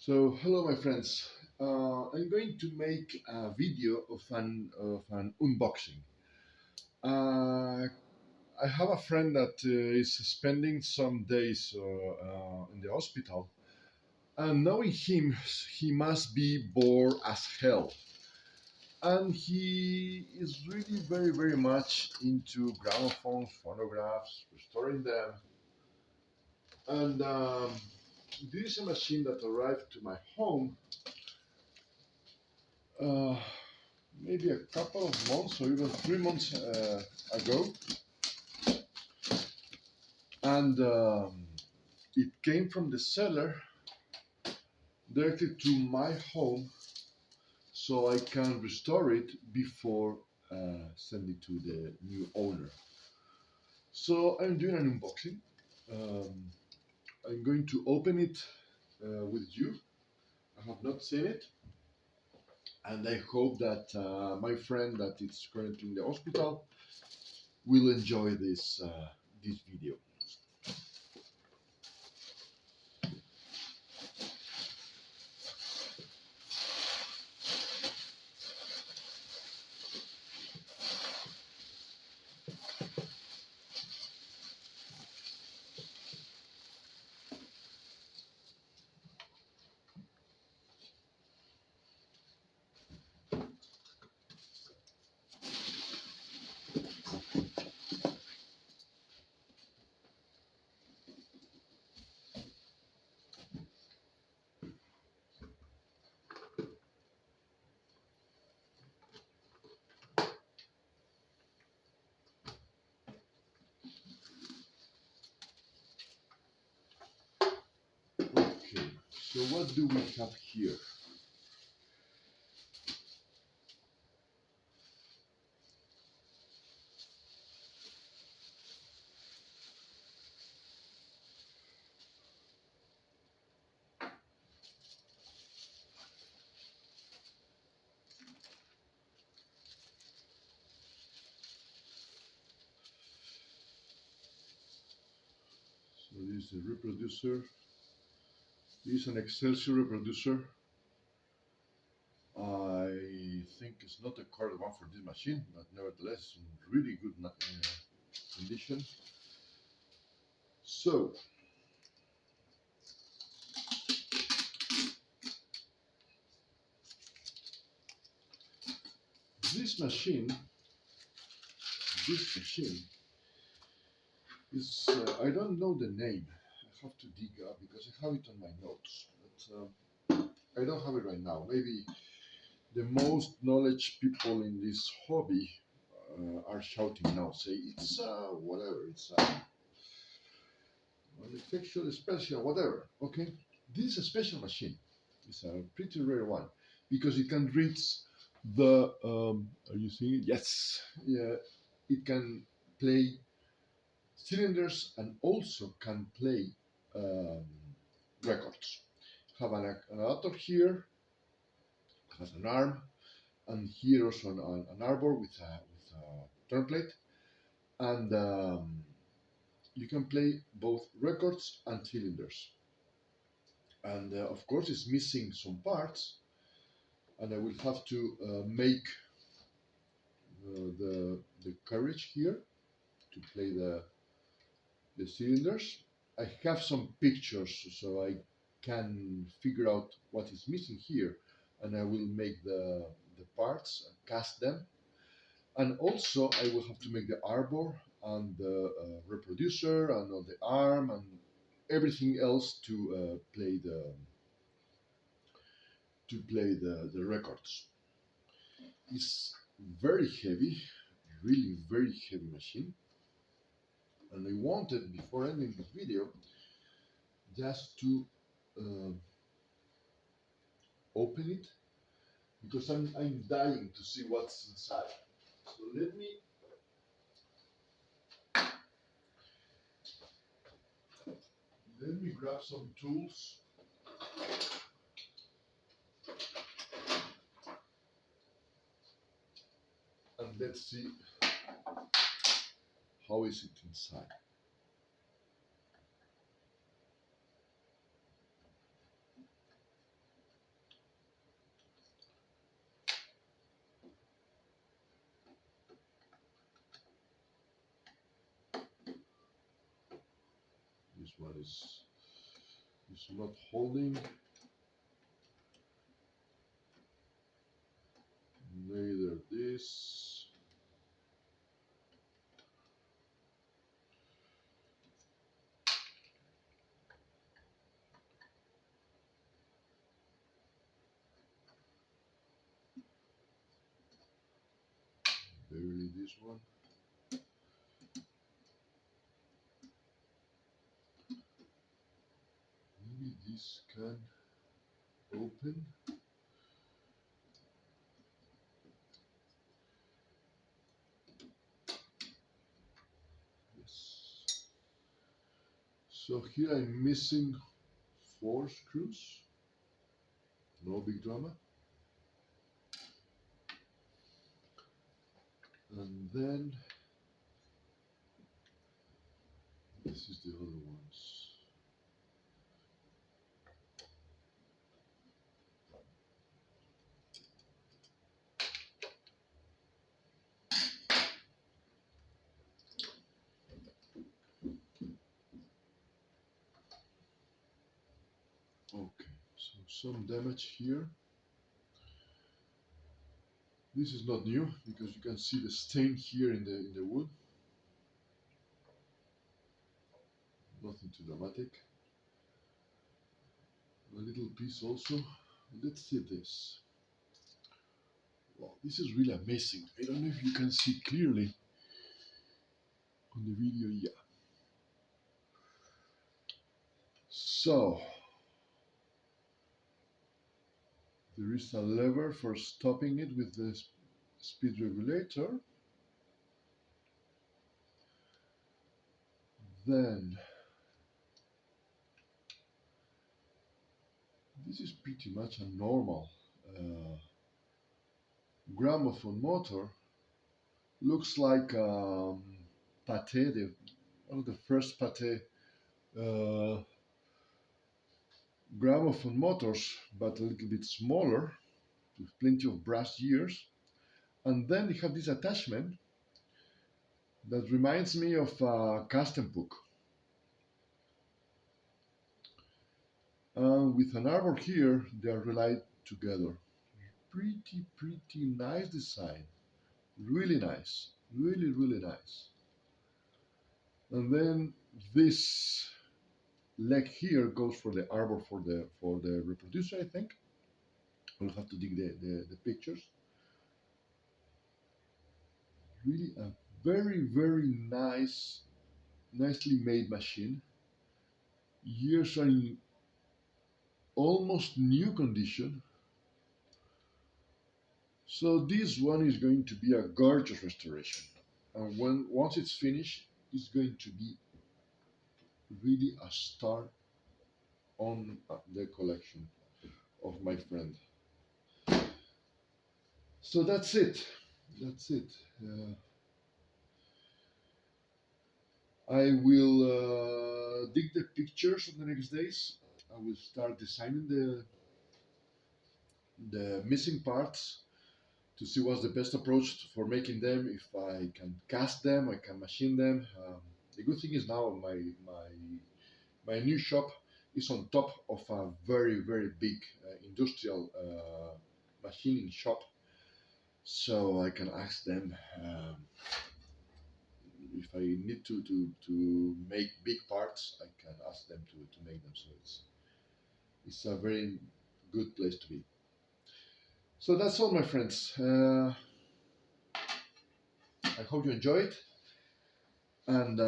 Hello, my friends. I'm going to make a video of an unboxing. Uh, I have a friend that is spending some days in the hospital, and knowing him, he must be bored as hell. And he is really very much into gramophones, phonographs, restoring them. And this is a machine that arrived to my home. Uh, Maybe a couple of months or even 3 months ago, and it came from the seller directly to my home, so I can restore it before sending it to the new owner. So I'm doing an unboxing. Um, I'm going to open it with you. I have not seen it, and I hope that my friend that is currently in the hospital will enjoy this video. Okay, so what do we have here? So this is a reproducer. This is an Excelsior reproducer. I think it's not a correct one for this machine, but nevertheless, in really good condition. So, this machine, this machine is, I don't know the name. I have to dig up because I have it on my notes, but I don't have it right now. Maybe the most knowledge people in this hobby are shouting now, say it's whatever, it's manufactured special, whatever. Okay, this is a special machine. It's a pretty rare one because it can reach the. Are you seeing it? Yes. Yeah, it can play cylinders and also can play um, records. Have an adapter here, has an arm, and here also an arbor with a turn plate, and you can play both records and cylinders. And of course, it's missing some parts, and I will have to make the carriage here to play the cylinders. I have some pictures so I can figure out what is missing here, and I will make the parts and cast them. And also, I will have to make the arbor and the reproducer and all the arm and everything else to play the records. It's very heavy, really very heavy machine. And I wanted, before ending this video, just to uh, open it because I'm dying to see what's inside. So let me grab some tools and let's see how is it inside. one is not holding. Neither this. Barely this one. Maybe this can open. Yes. So here I'm missing 4 screws. No big drama. And then this is the other ones. Okay, so some damage here. This is not new because you can see the stain here in the wood. Nothing too dramatic. A little piece also. Let's see this. Wow, this is really amazing. I don't know if you can see clearly on the video. Yeah. So there is a lever for stopping it with the speed regulator. Then this is pretty much a normal gramophone motor. Looks like Pathé, one of the first Pathé gramophone motors, but a little bit smaller, with plenty of brass gears. And then they have this attachment that reminds me of a custom book. And with an arbor here, they are relied together. Pretty nice design. Really nice. Really nice. And then this leg here goes for the arbor for the reproducer, I think. We'll have to dig the pictures. Really a very nice, nicely made machine. Gears are in almost new condition. So this one is going to be a gorgeous restoration. And once it's finished, it's going to be really a star on the collection of my friend. So that's it. That's it. I will dig the pictures in the next days. I will start designing the missing parts to see what's the best approach for making them. If I can cast them, I can machine them. The good thing is now my new shop is on top of a very big industrial machining shop, so I can ask them if I need to make big parts. I can ask them to make them. So it's a very good place to be. So that's all, my friends. I hope you enjoy it. And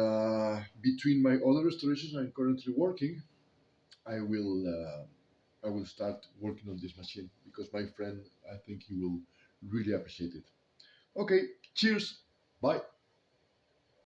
between my other restorations I'm currently working, I will start working on this machine because my friend, I think he will really appreciate it. Okay, cheers, bye.